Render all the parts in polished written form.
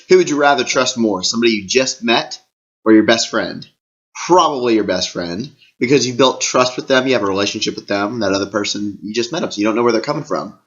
Who would you rather trust more? Somebody you just met or your best friend? Probably your best friend, because you built trust with them. You have a relationship with them. That other person, you just met them, so you don't know where they're coming from.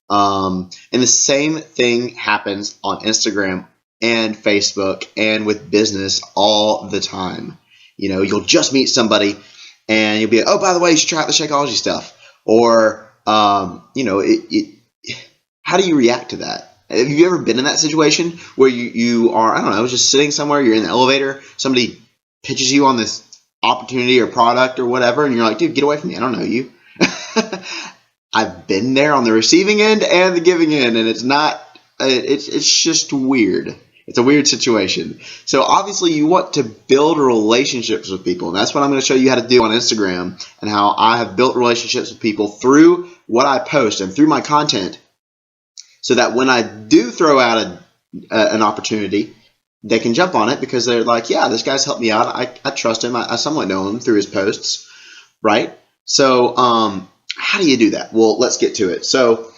And the same thing happens on Instagram and Facebook and with business all the time. You'll just meet somebody and you'll be like, oh, by the way, you should try out the Shakeology stuff. Or, how do you react to that? Have you ever been in that situation where you are, I don't know, just sitting somewhere, you're in the elevator, somebody pitches you on this opportunity or product or whatever, and you're like, dude, get away from me. I don't know you. I've been there on the receiving end and the giving end, and it's just weird. It's a weird situation. So obviously you want to build relationships with people, and that's what I'm going to show you how to do on Instagram, and how I have built relationships with people through what I post and through my content, so that when I do throw out an opportunity, they can jump on it because they're like, yeah, this guy's helped me out. I trust him. I somewhat know him through his posts, right? So how do you do that? Well, let's get to it. So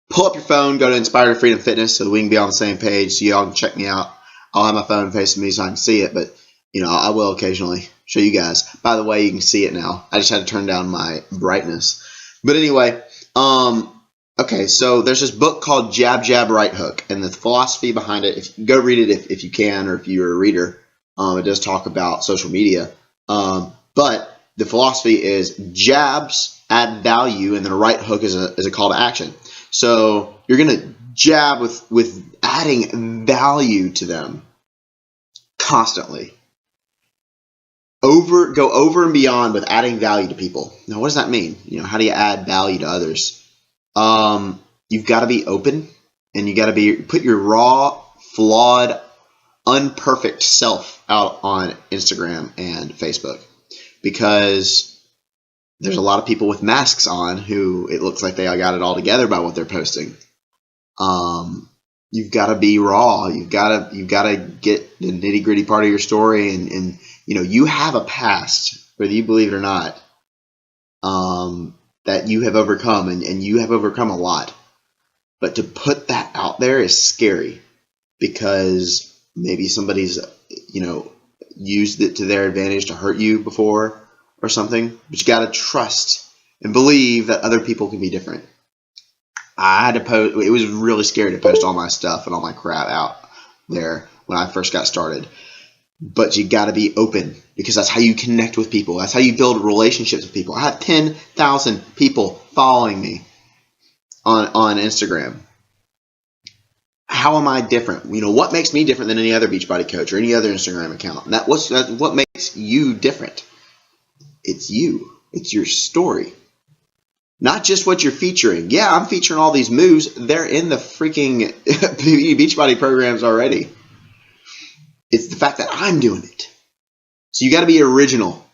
pull up your phone, go to Inspired Freedom Fitness so that we can be on the same page, so y'all can check me out. I'll have my phone facing me so I can see it, but I will occasionally show you guys. By the way, you can see it now. I just had to turn down my brightness. But anyway, okay, so there's this book called Jab, Jab, Right Hook, and the philosophy behind it, go read it if you can, or if you're a reader. It does talk about social media. But the philosophy is jabs add value, and then a right hook is a call to action. So you're going to jab with adding value to them constantly. Go over and beyond with adding value to people. Now, what does that mean? How do you add value to others? You've got to be open, and you got to put your raw, flawed, unperfect self out on Instagram and Facebook, because there's a lot of people with masks on who it looks like they got it all together by what they're posting. You've got to be raw. You've got to get the nitty gritty part of your story, and you have a past, whether you believe it or not, that you have overcome, and you have overcome a lot. But to put that out there is scary, because maybe somebody's, used it to their advantage to hurt you before or something. But you got to trust and believe that other people can be different. I had to post. It was really scary to post all my stuff and all my crap out there when I first got started. But you got to be open, because that's how you connect with people. That's how you build relationships with people. I have 10,000 people following me on Instagram. How am I different? What makes me different than any other Beachbody coach or any other Instagram account? And that's what makes you different. It's you. It's your story. Not just what you're featuring. Yeah, I'm featuring all these moves. They're in the freaking Beachbody programs already. It's the fact that I'm doing it. So you got to be original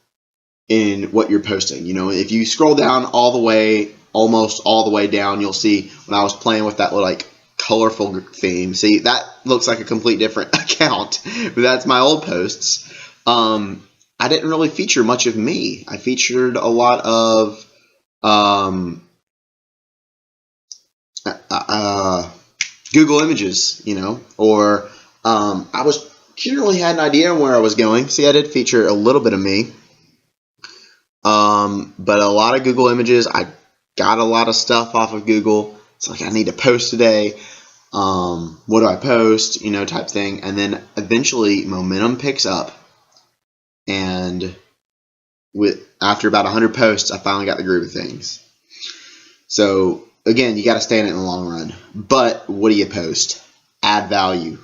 in what you're posting. If you scroll down almost all the way down, you'll see when I was playing with that little colorful theme. See, that looks like a complete different account, but that's my old posts. I didn't really feature much of me. I featured a lot of Google images, or I generally had an idea on where I was going. See, I did feature a little bit of me, but a lot of Google images. I got a lot of stuff off of Google. It's like, I need to post today. What do I post? Type thing. And then eventually momentum picks up. And after about 100 posts, I finally got the groove of things. So again, you got to stay in it in the long run. But what do you post? Add value.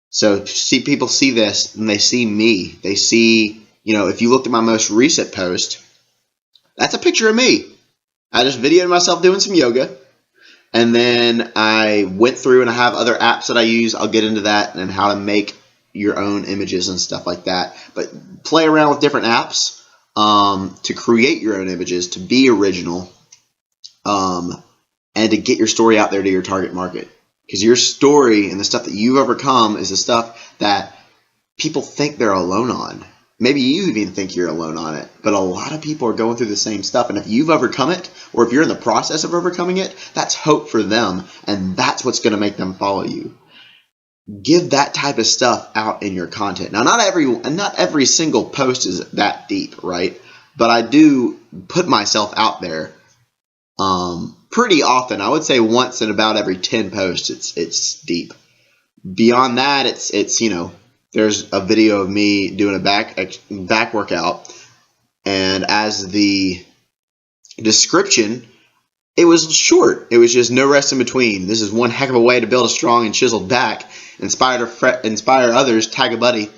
So people see this, and they see me. They see, if you looked at my most recent post, that's a picture of me. I just videoed myself doing some yoga. And then I went through, and I have other apps that I use. I'll get into that and how to make your own images and stuff like that. But play around with different apps to create your own images, to be original, and to get your story out there to your target market. Because your story and the stuff that you've overcome is the stuff that people think they're alone on. Maybe you even think you're alone on it, but a lot of people are going through the same stuff. And if you've overcome it, or if you're in the process of overcoming it, that's hope for them, and that's what's going to make them follow you. give that type of stuff out in your content. Now, not every single post is that deep, right? But I do put myself out there pretty often. I would say once in about every 10 posts, it's deep. Beyond that, it's there's a video of me doing a back workout, and as the description, it was short. It was just no rest in between. This is one heck of a way to build a strong and chiseled back. Inspire others. Tag a buddy,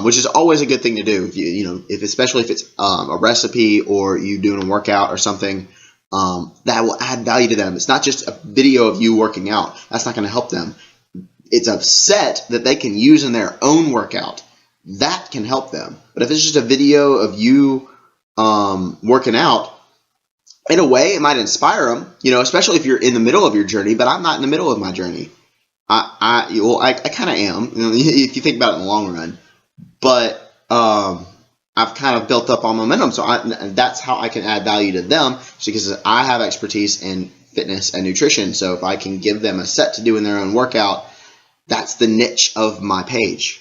which is always a good thing to do. Especially if it's a recipe or you doing a workout or something, that will add value to them. It's not just a video of you working out. That's not going to help them. It's a set that they can use in their own workout. That can help them. But if it's just a video of you working out, in a way, it might inspire them, especially if you're in the middle of your journey, but I'm not in the middle of my journey. I kind of am, if you think about it in the long run, but I've kind of built up on momentum, so that's how I can add value to them, because I have expertise in fitness and nutrition. So if I can give them a set to do in their own workout, that's the niche of my page.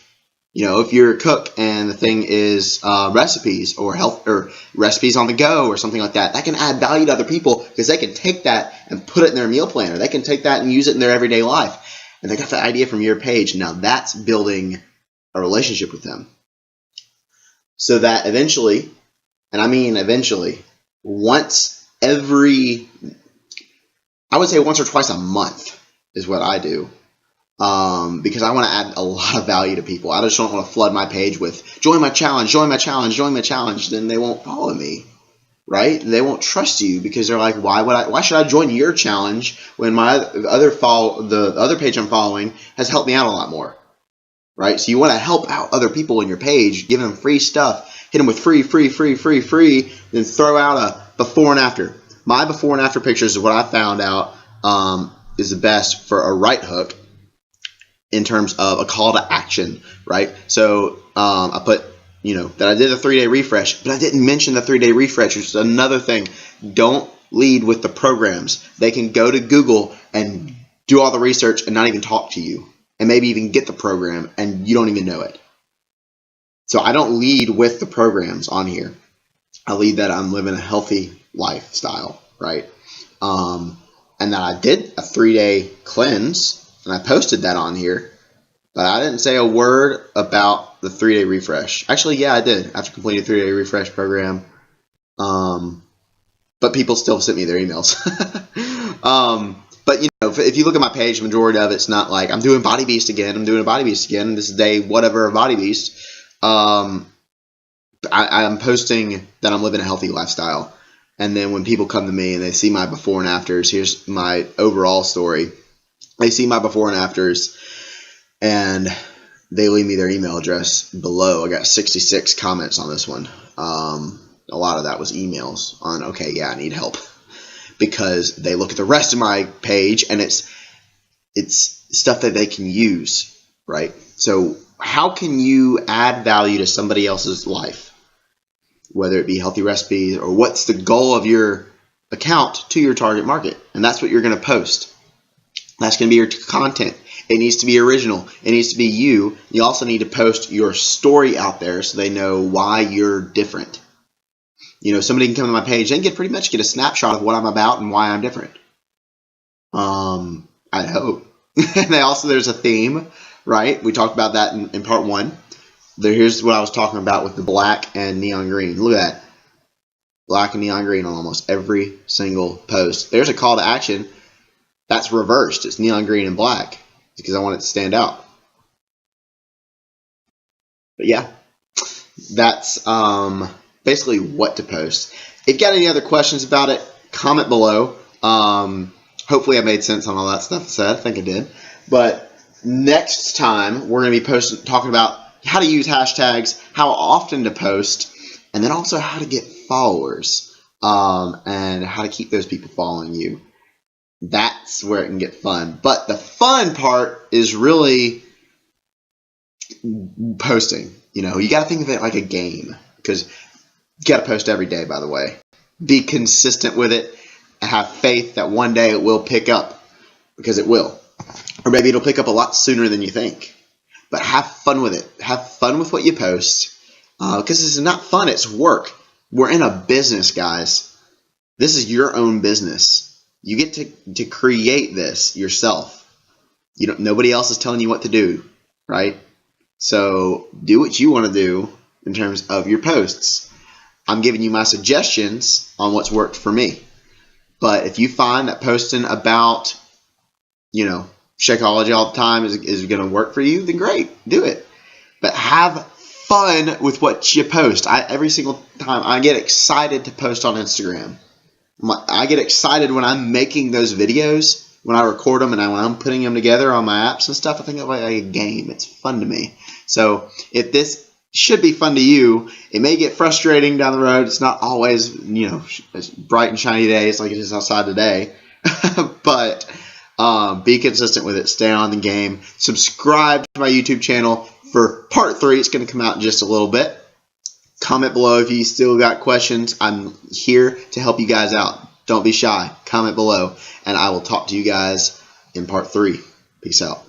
If you're a cook and the thing is recipes or health or recipes on the go or something like that, that can add value to other people, because they can take that and put it in their meal planner. They can take that and use it in their everyday life. And they got the idea from your page. Now that's building a relationship with them. So that eventually, and I mean eventually, once or twice a month is what I do. Because I want to add a lot of value to people. I just don't want to flood my page with join my challenge, join my challenge, join my challenge. Then they won't follow me, right? They won't trust you, because they're like, why should I join your challenge when the other page I'm following has helped me out a lot more, right? So you want to help out other people in your page, give them free stuff, hit them with free, then throw out a before and after. My before and after pictures is what I found out is the best for a right hook, in terms of a call to action, right? So I put, that I did a 3-day refresh, but I didn't mention the 3-day refresh, which is another thing. Don't lead with the programs. They can go to Google and do all the research and not even talk to you, and maybe even get the program, and you don't even know it. So I don't lead with the programs on here. I lead that I'm living a healthy lifestyle, right? And that I did a 3-day cleanse, and I posted that on here, but I didn't say a word about the 3-day refresh. Actually, yeah, I did after completing a 3-day refresh program. But people still sent me their emails. But if you look at my page, the majority of it's not like I'm doing Body Beast again. I'm doing a Body Beast again. This is day whatever of Body Beast. I'm posting that I'm living a healthy lifestyle. And then when people come to me and they see my before and afters, here's my overall story. They see my before and afters, and they leave me their email address below. I got 66 comments on this one. A lot of that was emails on, okay, yeah, I need help. Because they look at the rest of my page, and it's stuff that they can use, right? So how can you add value to somebody else's life? Whether it be healthy recipes, or what's the goal of your account to your target market? And that's what you're going to post. That's going to be your content. It needs to be original. It needs to be you. You also need to post your story out there so they know why you're different. Somebody can come to my page. They can pretty much get a snapshot of what I'm about and why I'm different. I hope. And there's a theme, right? We talked about that in part 1. Here's what I was talking about with the black and neon green. Look at that. Black and neon green on almost every single post. There's a call to action. That's reversed. It's neon green and black because I want it to stand out. But yeah, that's basically what to post. If you got any other questions about it, comment below. Hopefully I made sense on all that stuff I said. I think I did. But next time we're going to be talking about how to use hashtags, how often to post, and then also how to get followers, and how to keep those people following you. That's where it can get fun. But the fun part is really posting. You got to think of it like a game, because you got to post every day, by the way. Be consistent with it and have faith that one day it will pick up, because it will. or maybe it'll pick up a lot sooner than you think. But have fun with it. Have fun with what you post, because it's not fun, it's work. We're in a business, guys. This is your own business. You get to create this yourself. Nobody else is telling you what to do, right? So do what you want to do in terms of your posts. I'm giving you my suggestions on what's worked for me. But if you find that posting about, Shakeology all the time is going to work for you, then great, do it. But have fun with what you post. Every single time I get excited to post on Instagram. I get excited when I'm making those videos, when I record them and when I'm putting them together on my apps and stuff. I think of it like a game. It's fun to me. So if this should be fun to you, it may get frustrating down the road. It's not always, bright and shiny days like it is outside today. But be consistent with it. Stay on the game. Subscribe to my YouTube channel for part 3. It's going to come out in just a little bit. Comment below if you still got questions. I'm here to help you guys out. Don't be shy. Comment below, and I will talk to you guys in part 3. Peace out.